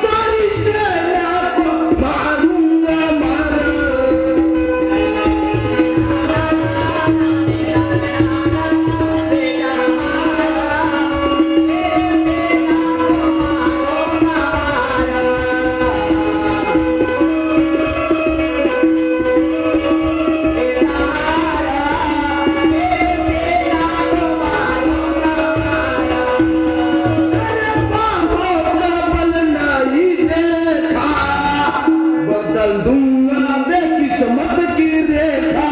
सारी सेना को मारूंगा मार बदल दूंगा बेकिस्मत की रेखा।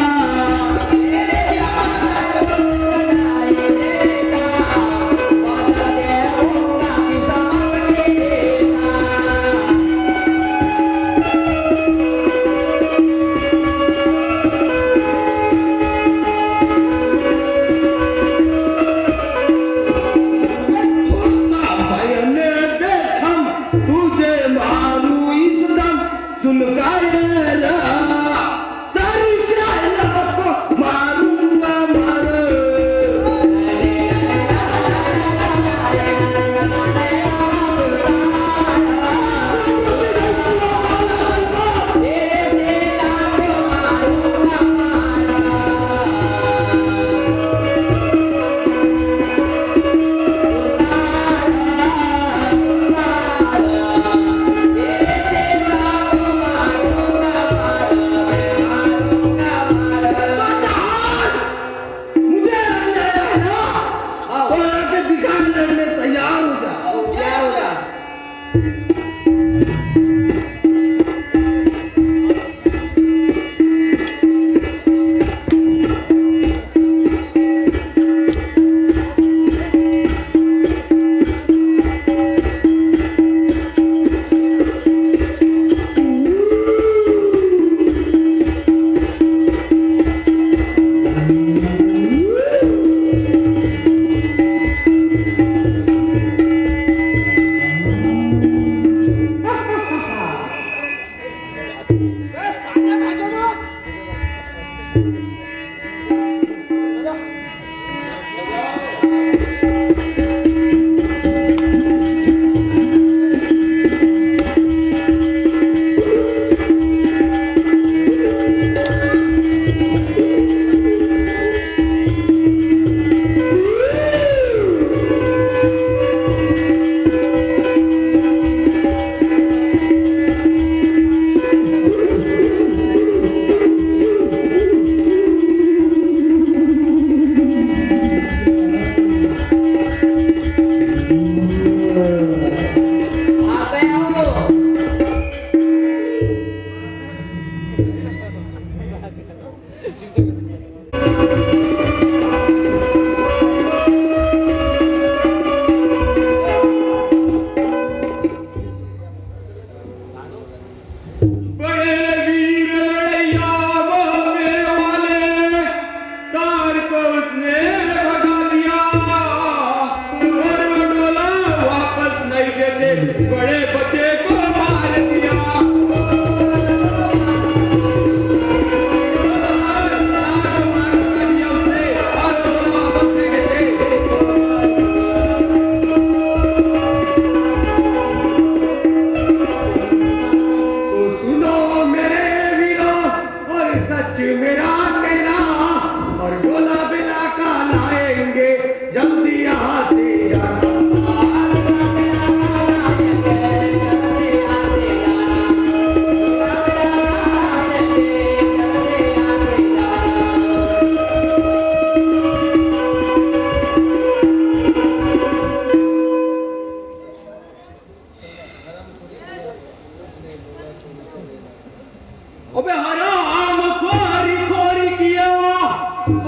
अबे हराम खोरी खोरी किया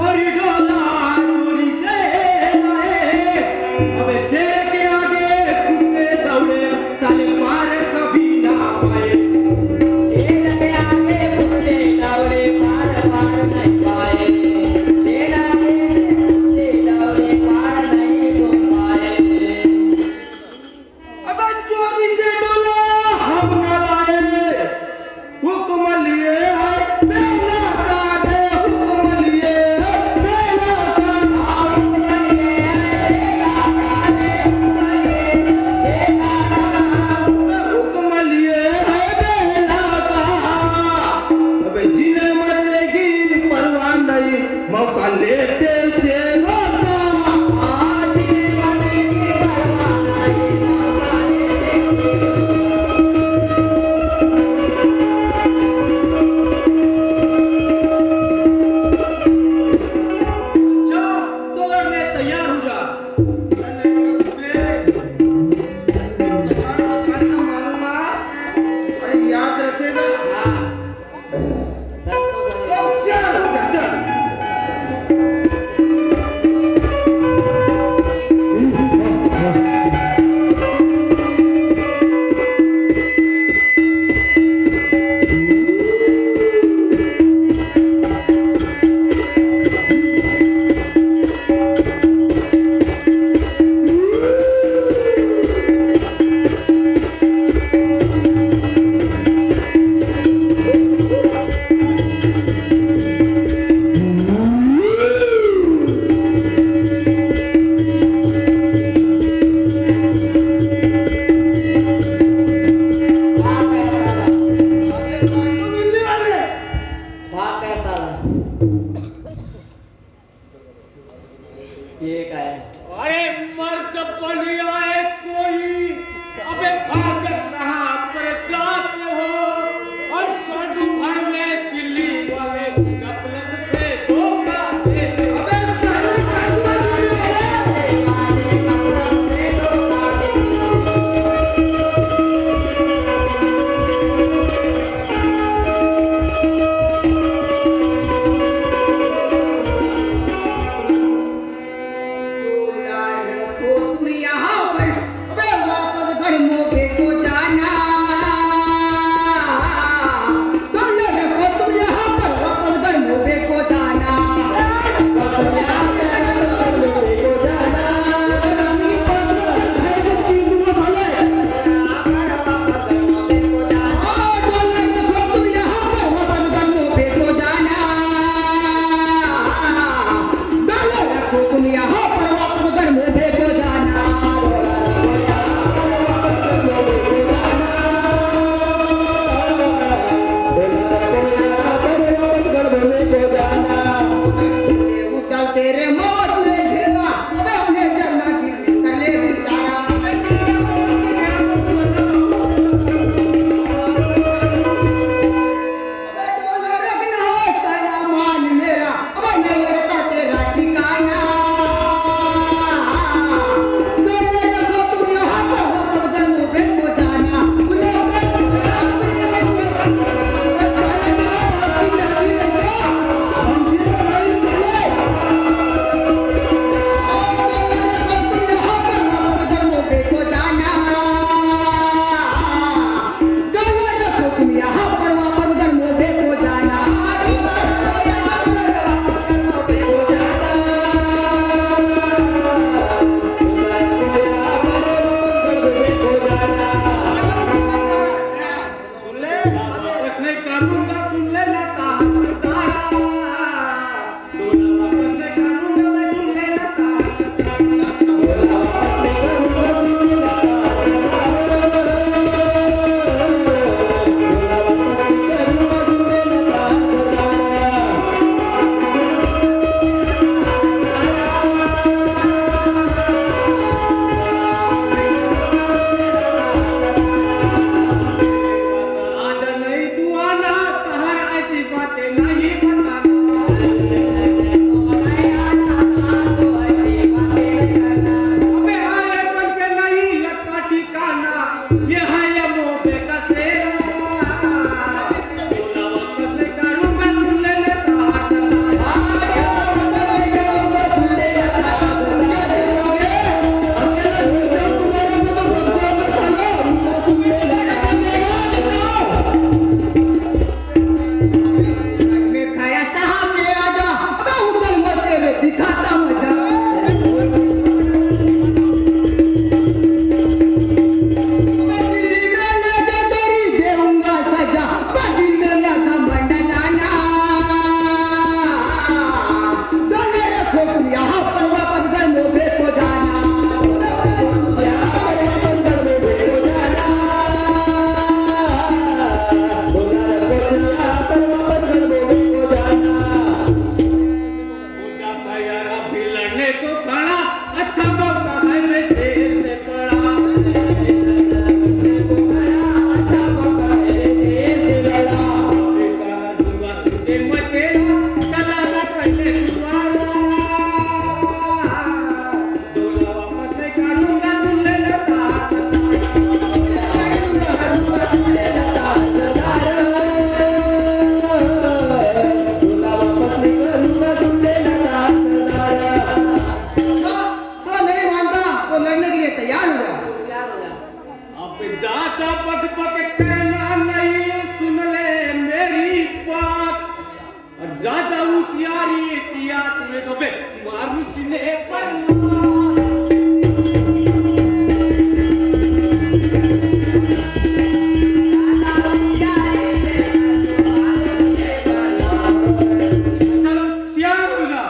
और डोला चोरी से लाए। अबे तेरे के आगे कुत्ते दौड़े साले मार कभी ना पाए। तेरे के आगे कुत्ते दौड़े मार नहीं पाए। तेरे आगे कुत्ते दौड़े मार नहीं पाए। अबे चोरी से डोला हम न लाए, हुक्म लिए दिल्ली वाले भाग काय चालला ये काय अरे मर्द बनी आए कोई, अबे भागत कहाँ पर जाते हो, और साधु भर में दिल्ली वाले गफलत से धोखा देते हो। अबे साले काटवा दिल्ली तुम यहाँ पर अबे वापस घर मोके को जाना तुम यहाँ पर वापस घर मोके को जाना तुम यहाँ पर वापस घर मोके को जाना तुम यहाँ पर वापस घर मोके को जाना उठल तेरे मौत में घेरा अबे उन्हें जरना गिरने कर ले बेचारा अबे डोला रखना हो तेरा मान मेरा अबे नहीं लगता तेरा ठिकाना मेरे रखो तुम यहाँ पर वापस घर मुझे को जाना मुझे तुम यहाँ पर वापस घर मुझे को जाना वापस नहीं करूँगा, सुन लेना ताहतदारा। डोला वापस नहीं करूँगा, मैं सुन लेना आज नहीं तू आना, तहार ऐसी बातें नहीं बताना। अबे आए बन के नहीं लगता ठिकाना, ये है ये मोटे का सेरा। डोला वापस नहीं करूँगा, सुन लेना ताहतदारा। मैं खाया सामने आजा अबे उधर मरते हुए दिखाता मजा मैं दिल्ली में लेके तेरी देऊंगा सजा दिल में लगा मंडलाना डोले रखो तुम यहाँ पर वापस घर मोबे को जाना पूजा तैयारा भी लड़ने को खड़ा, अच्छा मौका है मैं शेर से पड़ा। दूंगा तुझे मचेला, चला ना करने दुआरा। डोला वापस नहीं करूँगा, सुन लेना ताहतदारा। वो नहीं मानता वो लड़ने के लिए तैयार हुआ अब ज्यादा बकबक करना नहीं, सुन ले मेरी बात। और ज्यादा होशियारी किया तुम्हें तो बे मारू सीने पर मार। चलो श्याम तुझा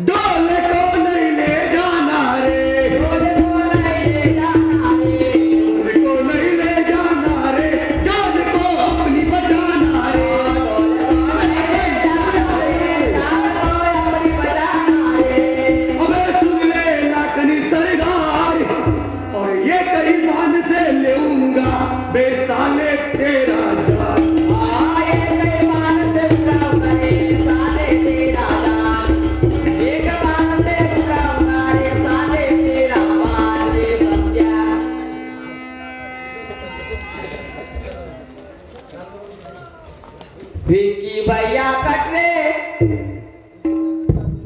डोले को नहीं ले जाना रे, डोले को नहीं ले जाना रे, डोले को नहीं ले जाना रे, जान को अपनी बचाना रे, डोले को नहीं ले जाना रे, जान को अपनी बचाना रे। अबे सुन ले लाखनी सरदार, और ये कई मान से लेऊंगा बेसाले तेरा जान। आए कई मान से उठाऊंगा रे साले तेरा दान, एक मान से उठाऊंगा रे साले तेरा मान रे समझा। विक्की भैया कटरे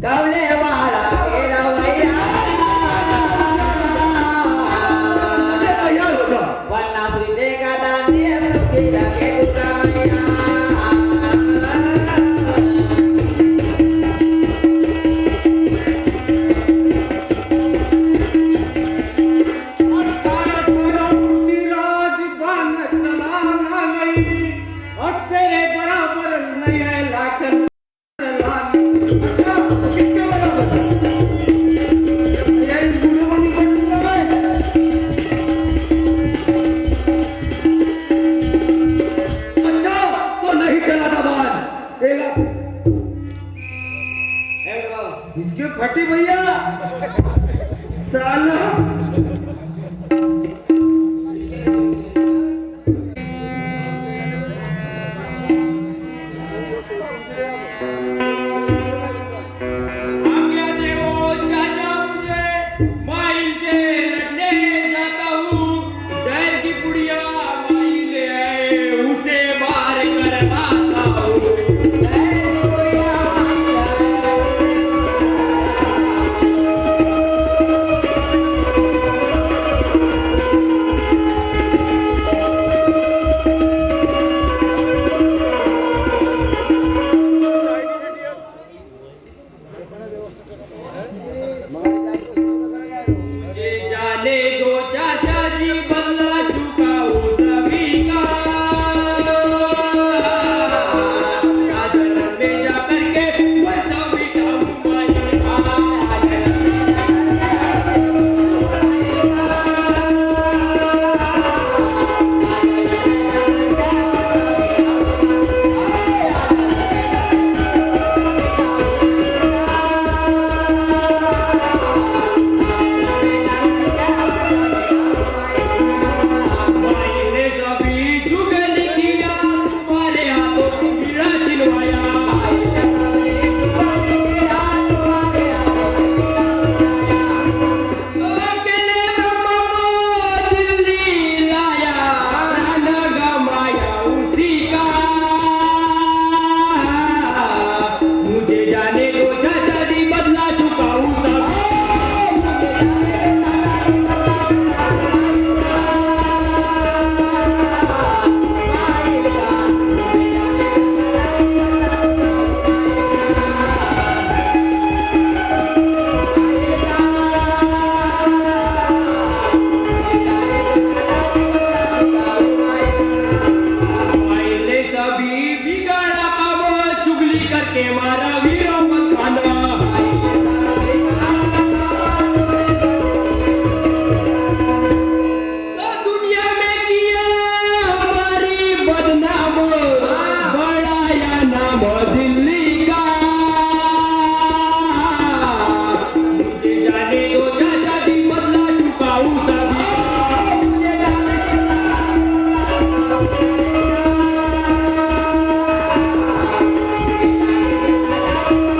कवले वाला तेरा भैया, अरे तैयार हो जा। वरना सुनने का दान दिया सबके जाके दूसरा भैया। और तेरे बराबर नहीं है लाखन अच्छा, किसके बराबर? ये इस बूढ़े वाली बंदूक है। अच्छा, तो नहीं चला था बात। इसके फटी भैया साला। आज्ञा देवो चाचा, मुझे माई से लड़ने जाता हूँ। जहर की पुड़िया माई ले आए, उसे मार कर आता हूँ। मुझे जाने दो चाचा जी, बदला चुकाऊं सभी का। राजन में जा करके बचा मिटाऊं माई का। माई ने सभी जुगल किया, तुम्हारे हाथों को पीड़ा दिलवाया। तो अकेले ब्रह्मा को दिल्ली लाया, प्राण गमाया उसी का। मुझे जाने दो चाचा जी, बदला चुकाऊं सभी। माई ने सभी बिगाड़ा काम, चुगली करके मारा वीरों पर खाना। तो दुनिया में किया हमारी बदनाम, बढ़ाया नाम दिल्ली का। मुझे जाने दो चाचा जी, बदला चुकाऊं सभी। Thank you.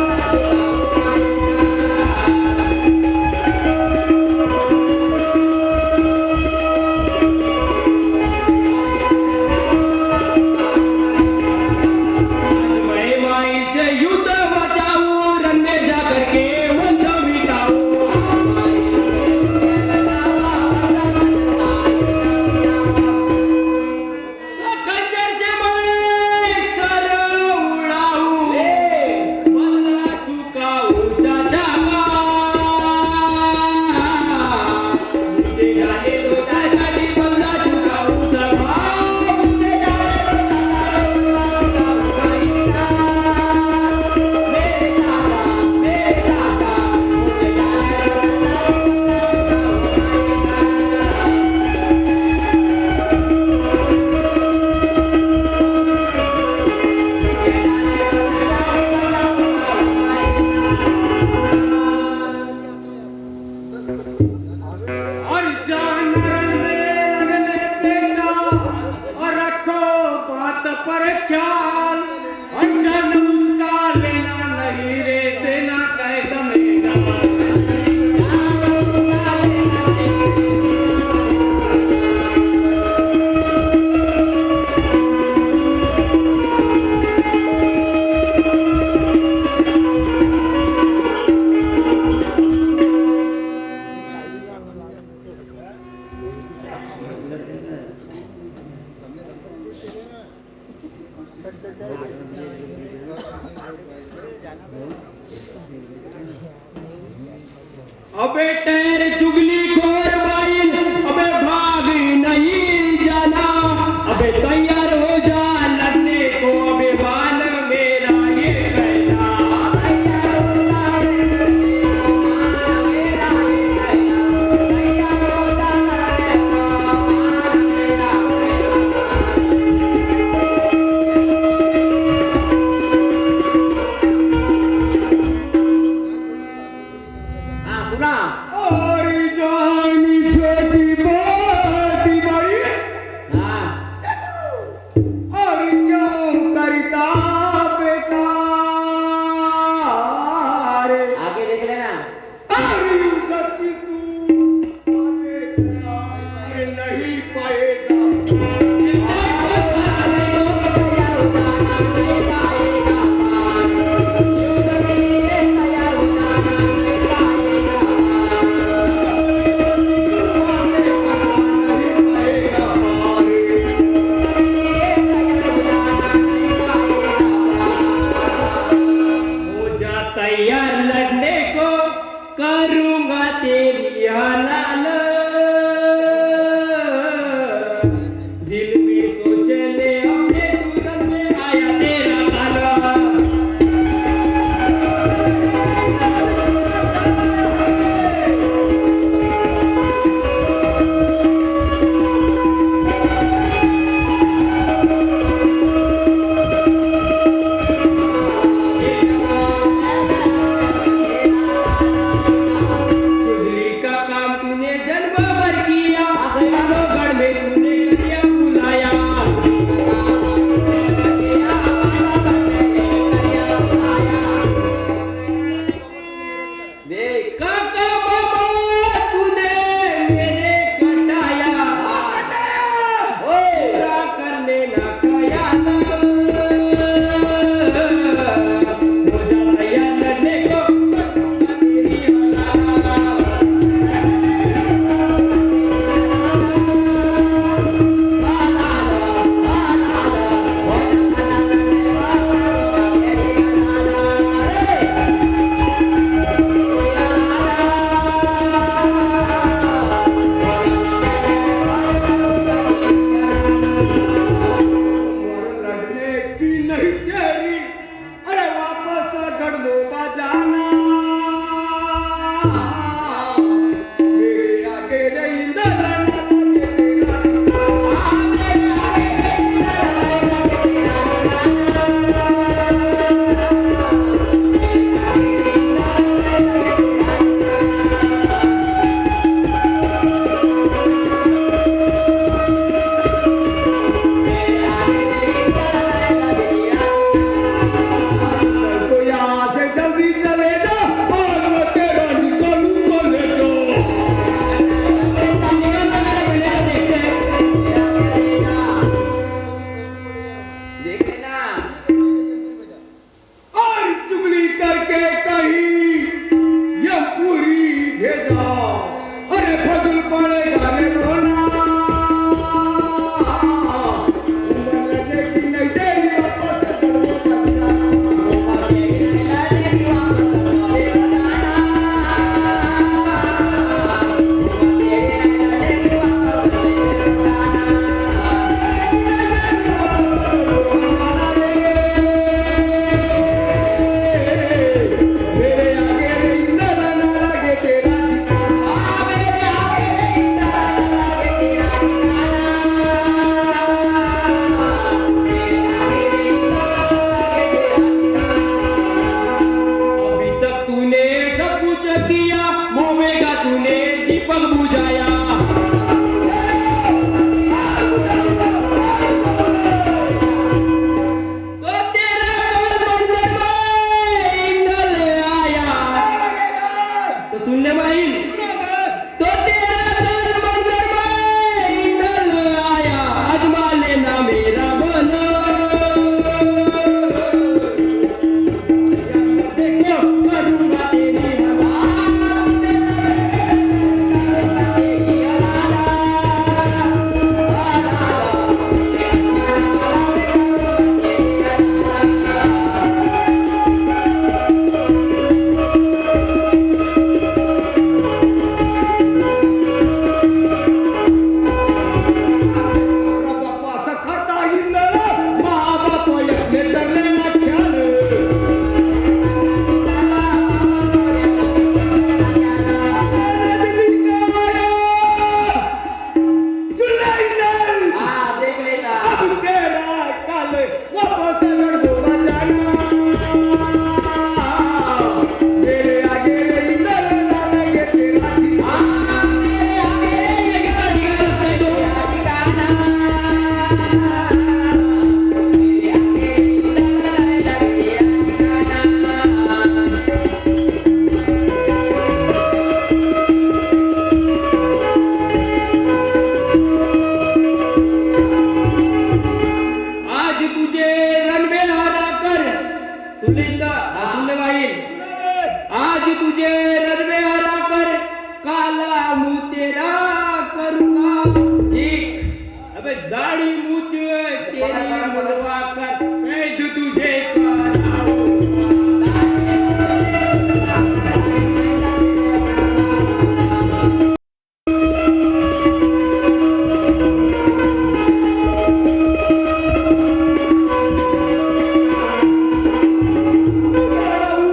अबे टैर चुगली खोर बाइल, अबे भाग नहीं जाना, अबे तैयार हो जा लड़ने को, अबे बाल मेरा ये कहना। तैयार हो जा लड़ने को, बाल मेरा ये कहना। तैयार हो जा लड़ने को, बाल मेरा कहना। हाँ सुना। और जानी छोटी बाती बड़ी, हाँ और क्यों करता बेकार, आगे देख लेना। अरे उधर तू बातें करना, अरे नहीं पाएगा। हो जा तैयार लड़ने को, करूंगा तेरी हलाल। दिल में सोच ले अपने तुरंत में आया तेरा काला। चुगली का काम तूने जन्म भर किया, गढ़ में तूने कन्या बुलाया। काका बाबा तूने मेरे कटाया, पूरा करने ना खयाल। हो जा तैयार लड़ने को, करूंगा तेरी हलाल। लड़ने की नहीं तेरी, अरे वापस गढ़लोबा जाना। मेरे आगे रही लड़ना लगे तेरा तो यहाँ से जल्दी चल सुन ले भाई, आज तुझे रन में हरा कर काला मुंह तेरा करूंगा ठीक। अबे दाढ़ी मूछ तेरी मुड़वा कर मैं जो तुझे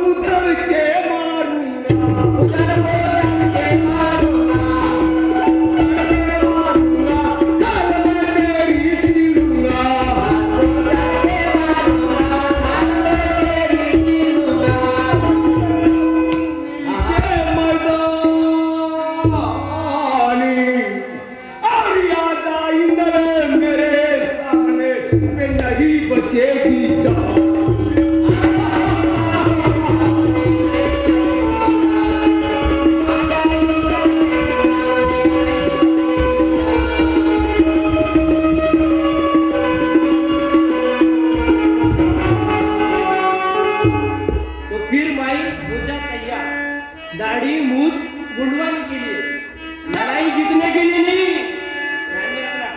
उधर के मारूंगा कल मैं तेरी सिरूंगा ये मर्दानी और याद आइंदा मेरे सामने में नहीं बचेगी जान। तो फिर भाई हो जा तैयार, दाढ़ी मूछ गुंडवाने के लिए, लड़ाई जीतने के लिए नहीं। ध्यान में रखना।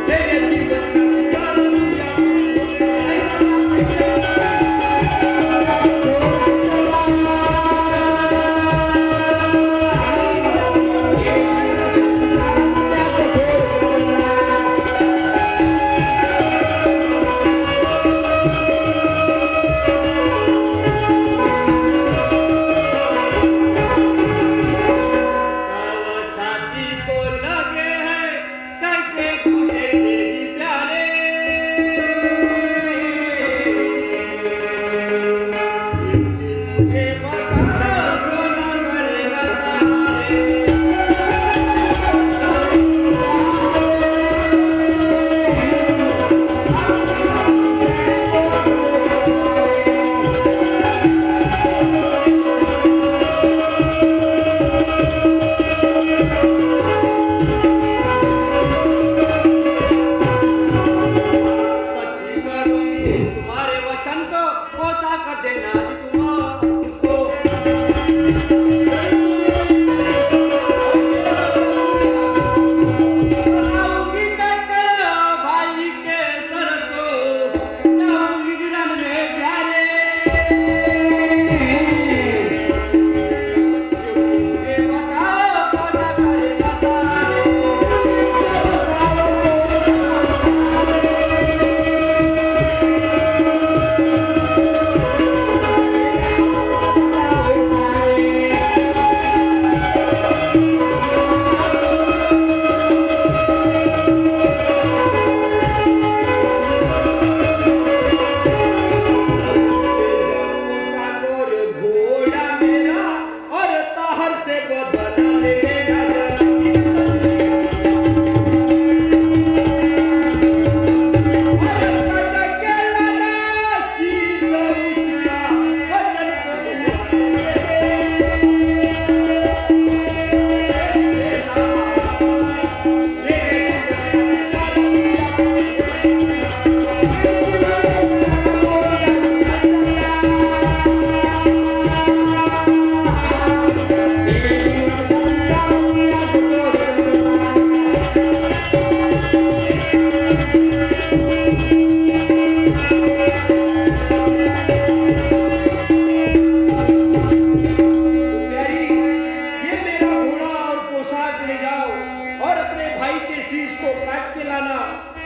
तेरे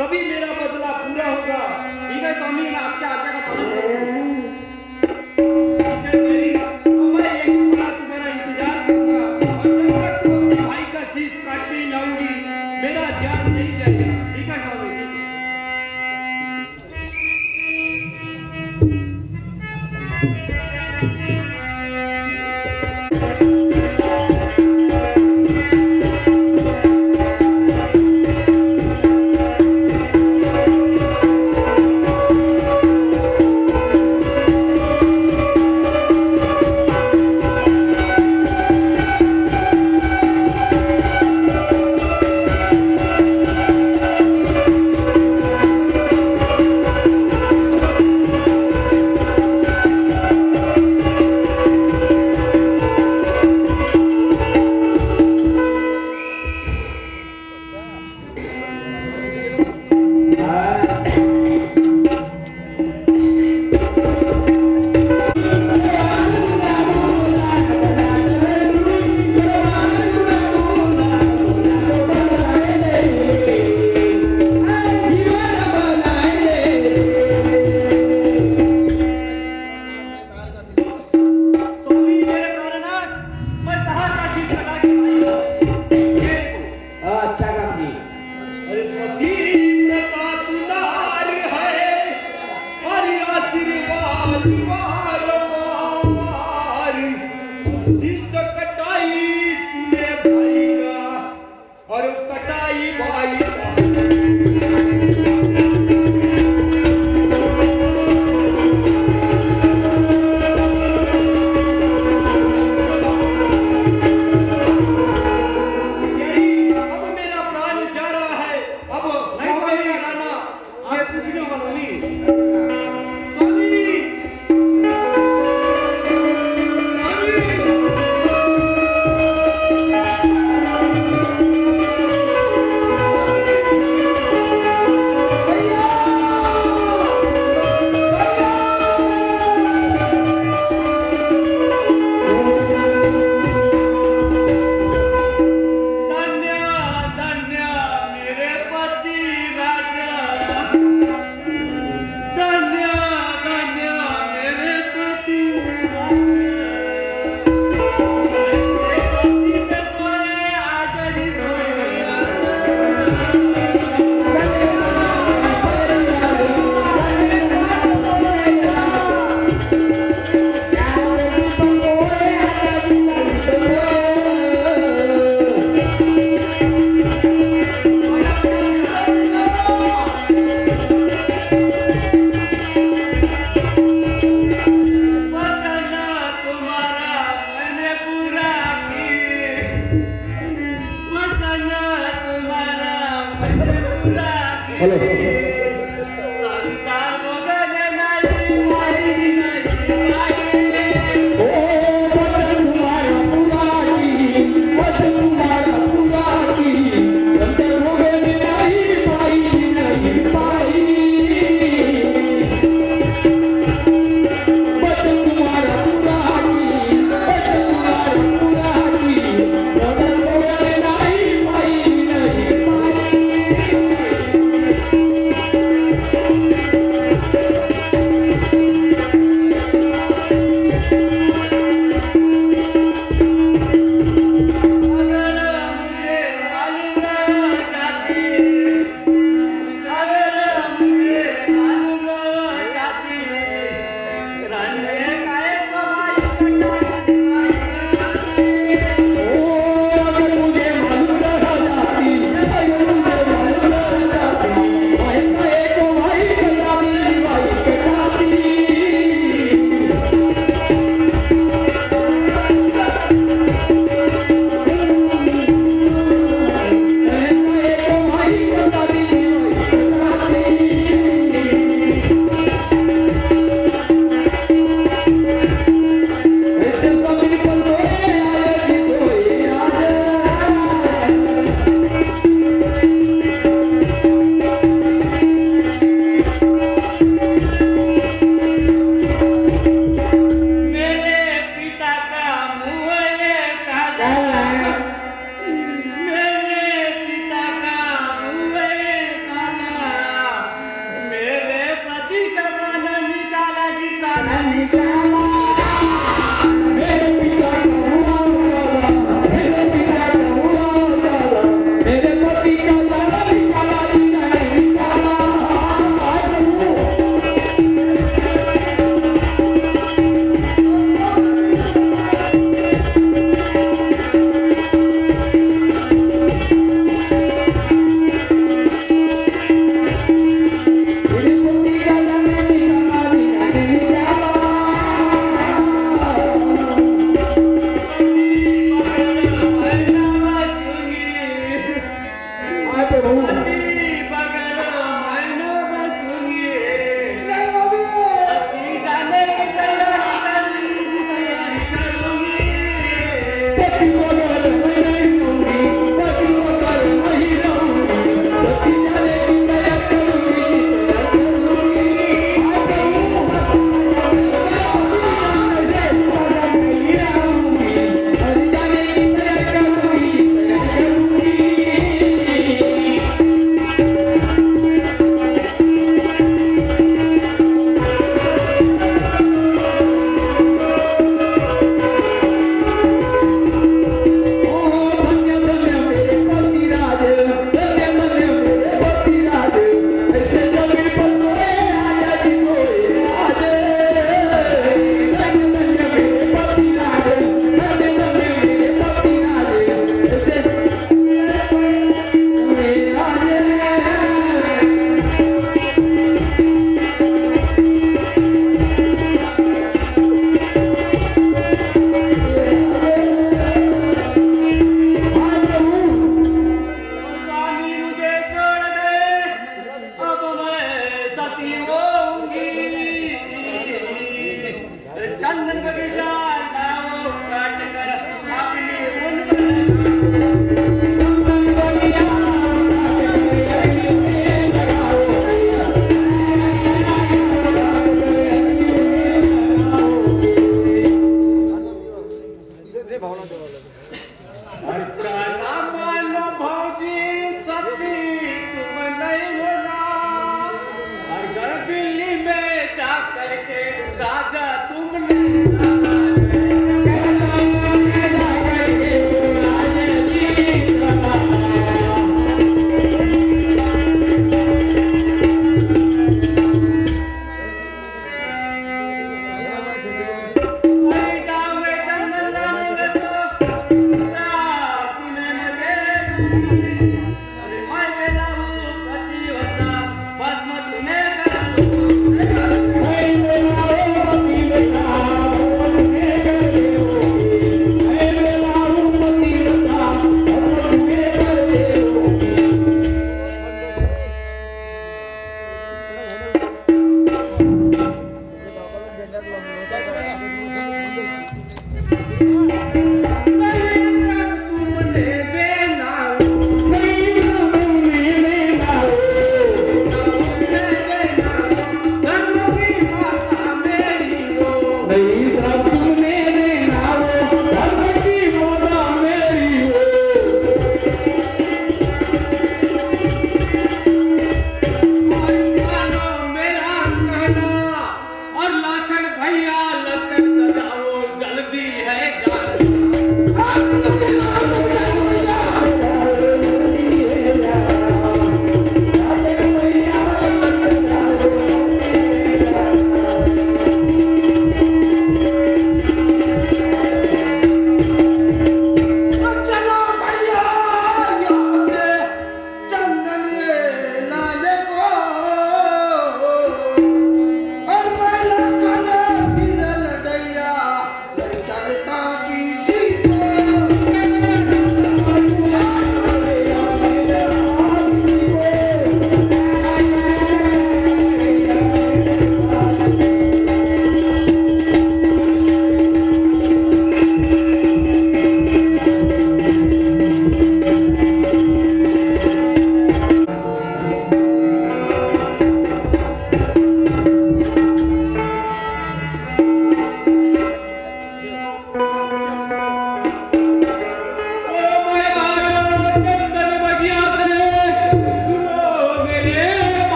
तभी मेरा बदला पूरा होगा। ठीक है स्वामी, मैं आपके आज्ञा का पालन करूंगा। ठीक है मेरी, तो मैं यही पूरा तुम्हारा इंतजार करूंगा और जब तक तुम अपने भाई का शीश काट के लाऊंगी मेरा जान नहीं जाएगा। ठीक है स्वामी, ठीक है।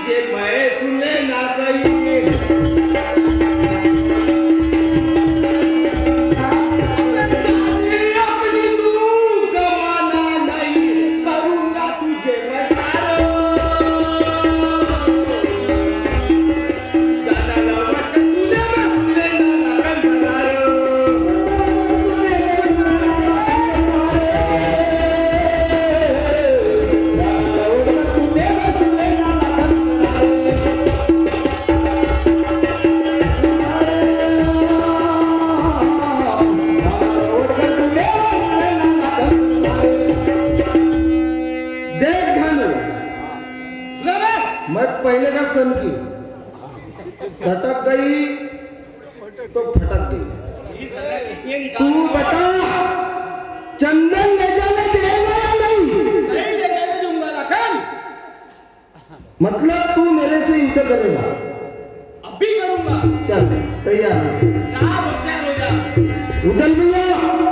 के मैं सुने ना सही अपनी तू गवाना नहीं करूंगा तुझे मैं दादा लवट तुझे मैं सुने ना कंधारो देख घालू मैं पहले का सन की सटक गई तो फटक गई तू बता चंदन ले जाने देगा या नहीं नहीं ले जाने दूंगा लखन मतलब तू मेरे से युद्ध करेगा अब भी करूंगा चल तैयार हो। क्या होशियार हो जा उदल भैया